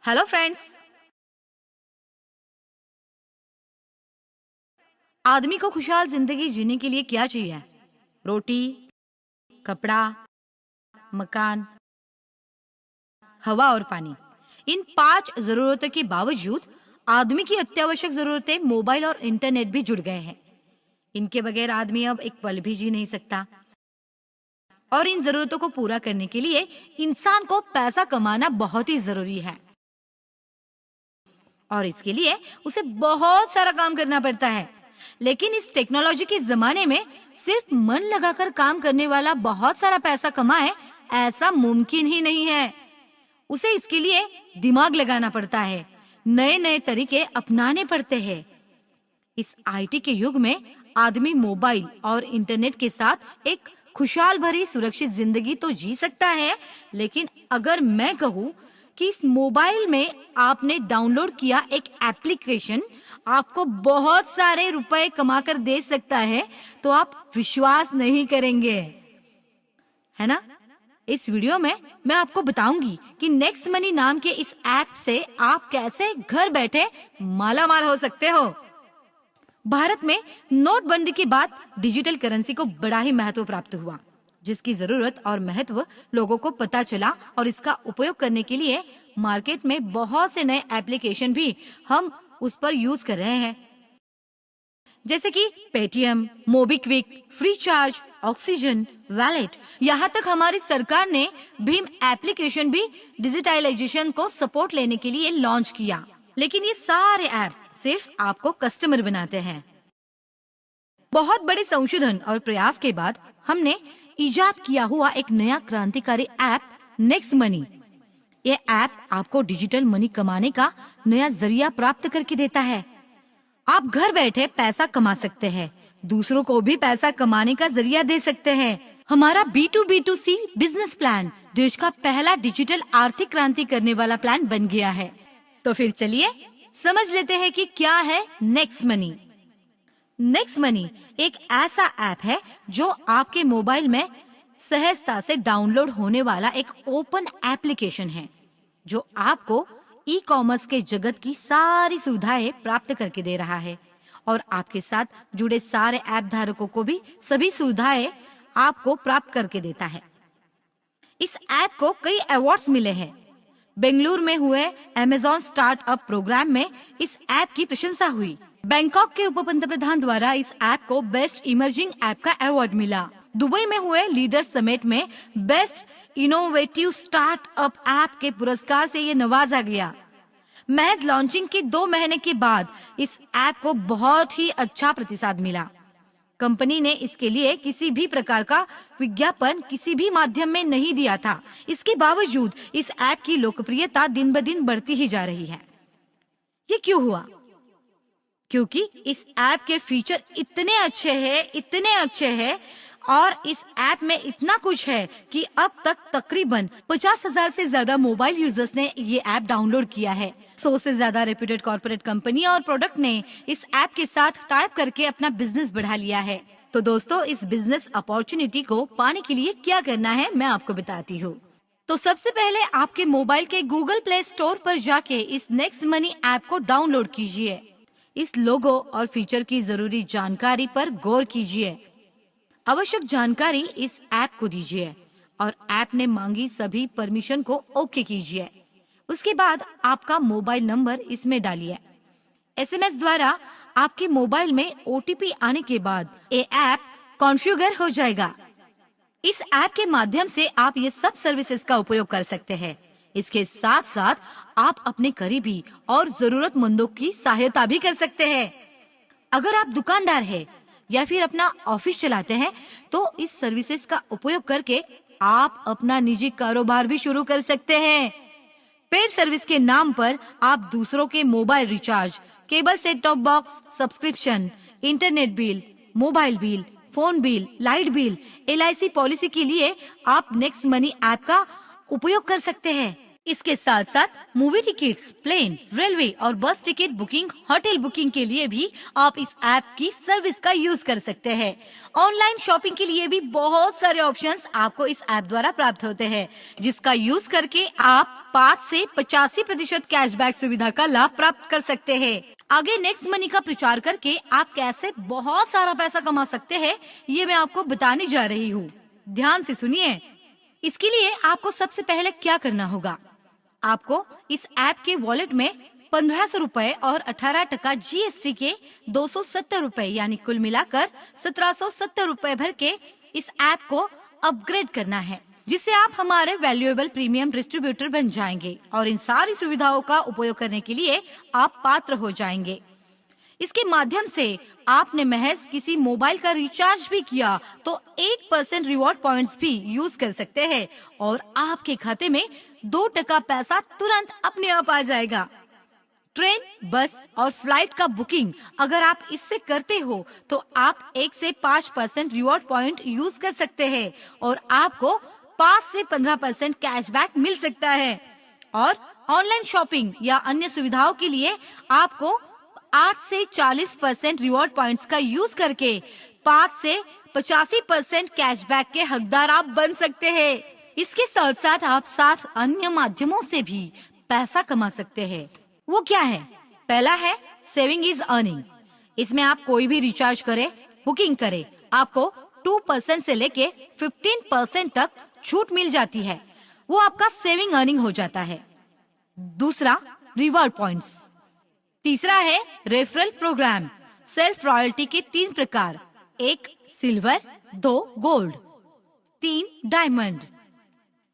Hello friends. आदमी को खुशहाल जिंदगी जीने के लिए क्या चाहिए? रोटी, कपड़ा, मकान, हवा और पानी। इन 5 जरूरतों के बावजूद आदमी की अत्यावश्यक जरूरतें मोबाइल और इंटरनेट भी जुड़ गए हैं। इनके बगैर आदमी अब एक पल भी जी नहीं सकता। और इन जरूरतों को पूरा करने के लिए इंसान को पैसा कमाना बहुत ही जरूरी है और इसके लिए उसे बहुत सारा काम करना पड़ता है। लेकिन इस टेक्नोलॉजी के जमाने में सिर्फ मन लगाकर काम करने वाला बहुत सारा पैसा कमाए, ऐसा मुमकिन ही नहीं है। उसे इसके लिए दिमाग लगाना पड़ता है, नए नए तरीके अपनाने पड़ते हैं। इस आईटी के युग में आदमी मोबाइल और इंटरनेट के साथ एक खुशहाल भरी सुरक्षित जिंदगी तो जी सकता है, लेकिन अगर मैं कहूँ कि इस मोबाइल में आपने डाउनलोड किया एक एप्लीकेशन आपको बहुत सारे रुपए कमा कर दे सकता है, तो आप विश्वास नहीं करेंगे, है ना? इस वीडियो में मैं आपको बताऊंगी कि नेक्स्ट मनी नाम के इस ऐप से आप कैसे घर बैठे मालामाल हो सकते हो। भारत में नोटबंदी के बाद डिजिटल करेंसी को बड़ा ही महत्व प्राप्त हुआ, जिसकी जरूरत और महत्व लोगों को पता चला और इसका उपयोग करने के लिए मार्केट में बहुत से नए एप्लीकेशन भी हम उस पर यूज कर रहे हैं, जैसे कि Paytm, MobiKwik, free charge, oxygen, wallet. यहाँ तक हमारी सरकार ने भीम एप्लीकेशन भी डिजिटलाइजेशन को सपोर्ट लेने के लिए लॉन्च किया। लेकिन ये सारे ऐप सिर्फ आपको कस्टमर बनाते हैं। बहुत बड़े संशोधन और प्रयास के बाद हमने इजाद किया हुआ एक नया क्रांतिकारी ऐप नेक्स्ट मनी। ये ऐप आपको डिजिटल मनी कमाने का नया जरिया प्राप्त करके देता है। आप घर बैठे पैसा कमा सकते हैं, दूसरों को भी पैसा कमाने का जरिया दे सकते हैं। हमारा B2B2C बिजनेस प्लान देश का पहला डिजिटल आर्थिक क्रांति करने वाला प्लान बन गया है। तो फिर चलिए समझ लेते हैं कि क्या है नेक्स्ट मनी। नेक्स्ट मनी एक ऐसा ऐप है जो आपके मोबाइल में सहजता से डाउनलोड होने वाला एक ओपन एप्लीकेशन है, जो आपको ई कॉमर्स के जगत की सारी सुविधाएं प्राप्त करके दे रहा है और आपके साथ जुड़े सारे ऐप धारकों को भी सभी सुविधाएं आपको प्राप्त करके देता है। इस ऐप को कई अवार्ड्स मिले हैं। बेंगलुरु में हुए अमेज़न स्टार्टअप प्रोग्राम में इस ऐप की प्रशंसा हुई। बैंकॉक के उप पंतप्रधान द्वारा इस ऐप को बेस्ट इमर्जिंग ऐप का अवार्ड मिला। दुबई में हुए लीडर समिट में बेस्ट इनोवेटिव स्टार्टअप ऐप के पुरस्कार से ये नवाजा गया। महज लॉन्चिंग के 2 महीने के बाद इस ऐप को बहुत ही अच्छा प्रतिसाद मिला। कंपनी ने इसके लिए किसी भी प्रकार का विज्ञापन किसी भी माध्यम में नहीं दिया था। इसके बावजूद इस ऐप की लोकप्रियता दिन ब दिन बढ़ती ही जा रही है। ये क्यों हुआ? क्योंकि इस ऐप के फीचर इतने अच्छे हैं और इस ऐप में इतना कुछ है कि अब तक तकरीबन 50,000 से ज्यादा मोबाइल यूजर्स ने ये ऐप डाउनलोड किया है। 100 से ज्यादा रेप्यूटेड कॉर्पोरेट कंपनी और प्रोडक्ट ने इस ऐप के साथ टाइप करके अपना बिजनेस बढ़ा लिया है। तो दोस्तों, इस बिजनेस अपॉर्चुनिटी को पाने के लिए क्या करना है मैं आपको बताती हूँ। तो सबसे पहले आपके मोबाइल के गूगल प्ले स्टोर पर जाके इस नेक्स्ट मनी ऐप को डाउनलोड कीजिए। इस लोगो और फीचर की जरूरी जानकारी पर गौर कीजिए। आवश्यक जानकारी इस ऐप को दीजिए और ऐप ने मांगी सभी परमिशन को ओके कीजिए। उसके बाद आपका मोबाइल नंबर इसमें डालिए। एसएमएस द्वारा आपके मोबाइल में ओटीपी आने के बाद ये ऐप कॉन्फ़िगर हो जाएगा। इस ऐप के माध्यम से आप ये सब सर्विसेज का उपयोग कर सकते हैं। इसके साथ साथ आप अपने करीबी और जरूरतमंदों की सहायता भी कर सकते हैं। अगर आप दुकानदार हैं या फिर अपना ऑफिस चलाते हैं, तो इस सर्विसेज का उपयोग करके आप अपना निजी कारोबार भी शुरू कर सकते हैं। पेड सर्विस के नाम पर आप दूसरों के mobile recharge, cable set top box subscription, internet bill, mobile bill, phone bill, light bill, LIC policy के लिए आप नेक्स्ट मनी ऐप का उपयोग कर सकते हैं। इसके साथ साथ मूवी टिकट्स, प्लेन, रेलवे और बस टिकट बुकिंग, होटल बुकिंग के लिए भी आप इस ऐप की सर्विस का यूज कर सकते हैं। ऑनलाइन शॉपिंग के लिए भी बहुत सारे ऑप्शंस आपको इस ऐप द्वारा प्राप्त होते हैं, जिसका यूज करके आप 5 से 85% कैशबैक सुविधा का लाभ प्राप्त कर सकते हैं। आगे नेक्स्ट मनी का प्रचार करके आप कैसे बहुत सारा पैसा कमा सकते हैं, ये मैं आपको बताने जा रही हूँ। ध्यान से सुनिए। इसके लिए आपको सबसे पहले क्या करना होगा, आपको इस ऐप के वॉलेट में 1500 रुपए और 18% GST के 270 रुपए यानी कुल मिलाकर 1770 रुपए भर के इस ऐप को अपग्रेड करना है, जिससे आप हमारे वैल्यूएबल प्रीमियम डिस्ट्रीब्यूटर बन जाएंगे और इन सारी सुविधाओं का उपयोग करने के लिए आप पात्र हो जाएंगे। इसके माध्यम से आपने महज किसी मोबाइल का रिचार्ज भी किया तो 1% रिवॉर्ड पॉइंट्स भी यूज कर सकते हैं और आपके खाते में 2% पैसा तुरंत अपने आप आ जाएगा। ट्रेन, बस और फ्लाइट का बुकिंग अगर आप इससे करते हो तो आप 1 से 5% रिवॉर्ड पॉइंट यूज कर सकते हैं और आपको 5 से 15% कैशबैक मिल सकता है। और ऑनलाइन शॉपिंग या अन्य सुविधाओं के लिए आपको 8 से 40% रिवॉर्ड पॉइंट्स का यूज करके 5 से 85% कैशबैक के हकदार आप बन सकते हैं। इसके साथ साथ आप 7 अन्य माध्यमों से भी पैसा कमा सकते हैं। वो क्या है? पहला है सेविंग इज अर्निंग। इसमें आप कोई भी रिचार्ज करे, बुकिंग करे, आपको 2% से लेके 15% तक छूट मिल जाती है। वो आपका सेविंग अर्निंग हो जाता है। दूसरा, रिवॉर्ड पॉइंट्स। तीसरा है रेफरल प्रोग्राम। सेल्फ रॉयल्टी के 3 प्रकार, 1 silver, 2 gold, 3 diamond.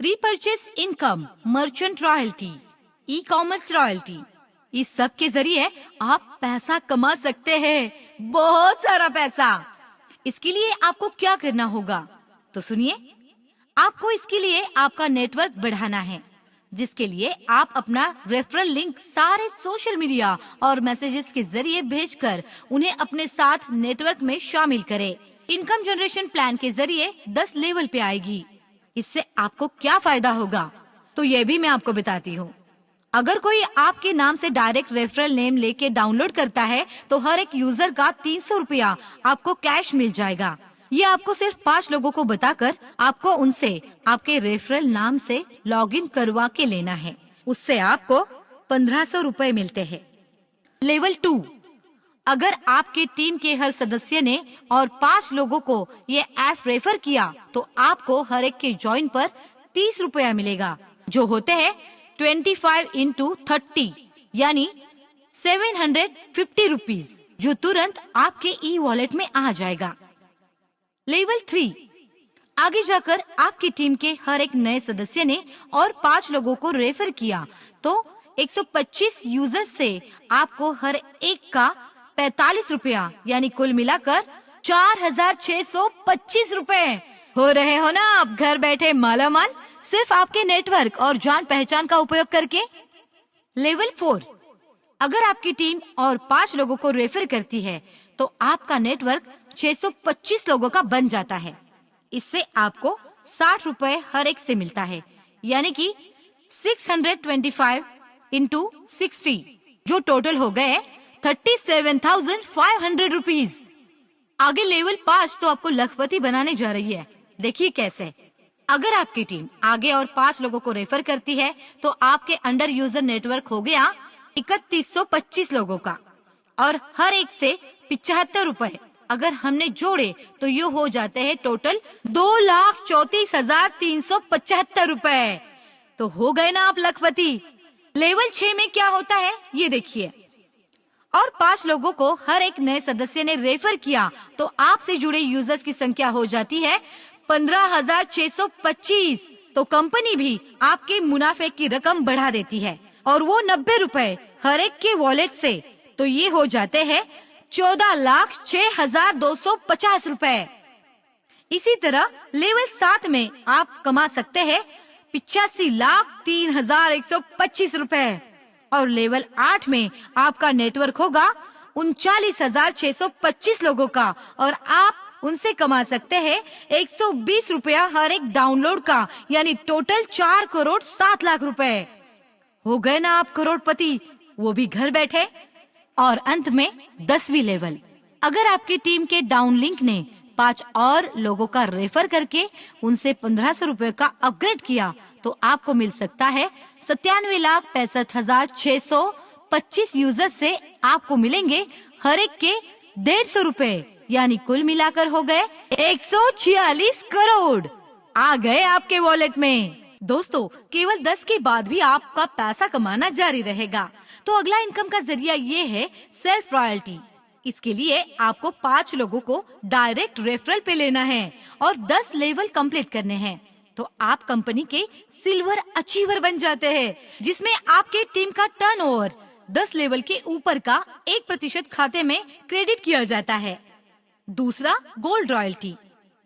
Repurchase income, merchant royalty, e commerce royalty. इस सब के जरिए आप पैसा कमा सकते हैं, बहुत सारा पैसा। इसके लिए आपको क्या करना होगा तो सुनिए। आपको इसके लिए आपका नेटवर्क बढ़ाना है, जिसके लिए आप अपना रेफरल लिंक सारे सोशल मीडिया और मैसेजेस के जरिए भेजकर उन्हें अपने साथ नेटवर्क में शामिल करें। इनकम जनरेशन प्लान के जरिए 10 लेवल पे आएगी। इससे आपको क्या फायदा होगा तो ये भी मैं आपको बताती हूँ। अगर कोई आपके नाम से डायरेक्ट रेफरल नेम लेके डाउनलोड करता है तो हर एक यूजर का 300 रुपया आपको कैश मिल जाएगा। ये आपको सिर्फ 5 लोगों को बताकर आपको उनसे आपके रेफरल नाम से लॉगिन करवा के लेना है। उससे आपको 1500 रुपए मिलते हैं। लेवल 2, अगर आपके टीम के हर सदस्य ने और 5 लोगों को ये ऐप रेफर किया तो आपको हर एक के ज्वाइन पर 30 रुपया मिलेगा, जो होते हैं 25 into 30 यानी 750 रुपीज, जो तुरंत आपके ई वॉलेट में आ जाएगा। लेवल 3, आगे जाकर आपकी टीम के हर एक नए सदस्य ने और 5 लोगों को रेफर किया तो 125 यूजर्स से आपको हर एक का 45 रुपया यानी कुल मिलाकर 4625 रुपए हो रहे हो ना आप घर बैठे मालामाल, सिर्फ आपके नेटवर्क और जान पहचान का उपयोग करके। लेवल 4, अगर आपकी टीम और 5 लोगों को रेफर करती है तो आपका नेटवर्क 625 लोगों का बन जाता है। इससे आपको 60 रुपए हर एक से मिलता है, यानी कि 625 into 60, जो टोटल हो गए 37,500 रुपीज। आगे लेवल 5 तो आपको लखपति बनाने जा रही है। देखिए कैसे। अगर आपकी टीम आगे और 5 लोगों को रेफर करती है तो आपके अंडर यूजर नेटवर्क हो गया 3125 लोगों का और हर एक से 75 रुपए अगर हमने जोड़े तो ये हो जाते हैं टोटल 2,34,375 रुपए। तो हो गए ना आप लखपति। लेवल 6 में क्या होता है ये देखिए। और 5 लोगों को हर एक नए सदस्य ने रेफर किया तो आपसे जुड़े यूजर्स की संख्या हो जाती है 15,625। तो कंपनी भी आपके मुनाफे की रकम बढ़ा देती है और वो 90 रुपए हर एक के वॉलेट से, तो ये हो जाते हैं 14,06,250 रुपए। इसी तरह लेवल 7 में आप कमा सकते हैं 85,03,125 रुपए और लेवल 8 में आपका नेटवर्क होगा 39,625 लोगों का और आप उनसे कमा सकते हैं 120 रुपया हर एक डाउनलोड का, यानी टोटल 4,07,00,000 रुपए। हो गए ना आप करोड़पति, वो भी घर बैठे। और अंत में 10वीं लेवल, अगर आपकी टीम के डाउन लिंक ने 5 और लोगों का रेफर करके उनसे 1500 रुपए का अपग्रेड किया तो आपको मिल सकता है 97,65,625 यूजर से आपको मिलेंगे हर एक के 150 रुपए, यानी कुल मिलाकर हो गए 146 करोड़ आ गए आपके वॉलेट में। दोस्तों, केवल 10 के बाद भी आपका पैसा कमाना जारी रहेगा। तो अगला इनकम का जरिया ये है सेल्फ रॉयल्टी। इसके लिए आपको 5 लोगों को डायरेक्ट रेफरल पे लेना है और 10 लेवल कंप्लीट करने हैं, तो आप कंपनी के सिल्वर अचीवर बन जाते हैं, जिसमें आपके टीम का टर्नओवर 10 लेवल के ऊपर का 1% खाते में क्रेडिट किया जाता है। दूसरा, गोल्ड रॉयल्टी।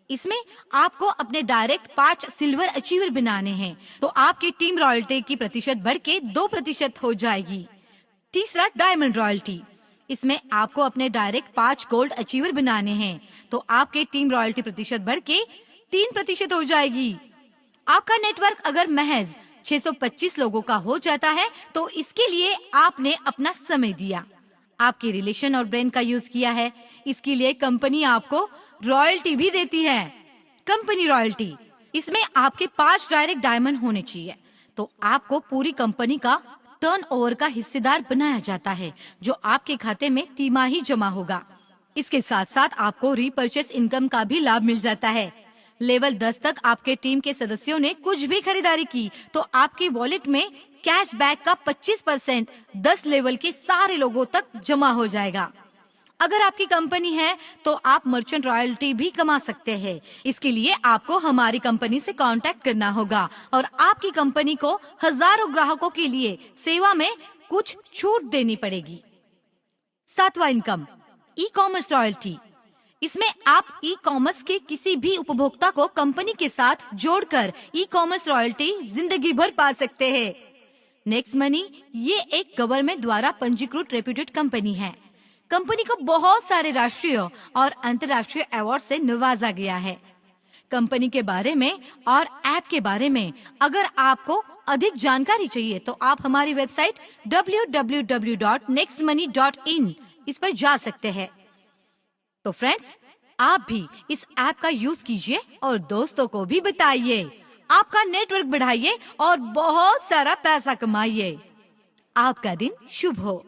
इसमें आपको अपने डायरेक्ट 5 सिल्वर अचीवर बनाने हैं, तो आपकी टीम रॉयल्टी की प्रतिशत बढ़ के 2% हो जाएगी। तीसरा, डायमंड रॉयल्टी। इसमें आपको अपने डायरेक्ट 5 गोल्ड अचीवर बनाने हैं, तो आपके टीम रॉयल्टी प्रतिशत बढ़ के 3% हो जाएगी। आपका नेटवर्क अगर महज 625 लोगों का हो जाता है तो इसके लिए आपने अपना समय दिया, आपके रिलेशन और ब्रांड का यूज किया है। इसके लिए कंपनी आपको रॉयल्टी भी देती है। कंपनी रॉयल्टी, इसमें आपके 5 डायरेक्ट डायमंड होने चाहिए, तो आपको पूरी कंपनी का टर्नओवर का हिस्सेदार बनाया जाता है, जो आपके खाते में तिमाही जमा होगा। इसके साथ साथ आपको रीपर्चेस इनकम का भी लाभ मिल जाता है। लेवल 10 तक आपके टीम के सदस्यों ने कुछ भी खरीदारी की तो आपके वॉलेट में कैशबैक का 25% 10 लेवल के सारे लोगों तक जमा हो जाएगा। अगर आपकी कंपनी है तो आप मर्चेंट रॉयल्टी भी कमा सकते हैं। इसके लिए आपको हमारी कंपनी से कांटेक्ट करना होगा और आपकी कंपनी को हजारों ग्राहकों के लिए सेवा में कुछ छूट देनी पड़ेगी। 7वां इनकम, ई कॉमर्स रॉयल्टी। इसमें आप ई कॉमर्स के किसी भी उपभोक्ता को कंपनी के साथ जोड़कर ई कॉमर्स रॉयल्टी जिंदगी भर पा सकते हैं। नेक्स्ट मनी, ये एक गवर्नमेंट द्वारा पंजीकृत रेप्यूटेड कंपनी है। कंपनी को बहुत सारे राष्ट्रीय और अंतर्राष्ट्रीय अवार्ड से नवाजा गया है। कंपनी के बारे में और ऐप के बारे में अगर आपको अधिक जानकारी चाहिए तो आप हमारी वेबसाइट www.nextmoney.in इस पर जा सकते हैं। तो फ्रेंड्स, आप भी इस ऐप का यूज कीजिए और दोस्तों को भी बताइए। आपका नेटवर्क बढ़ाइए और बहुत सारा पैसा कमाइए। आपका दिन शुभ हो।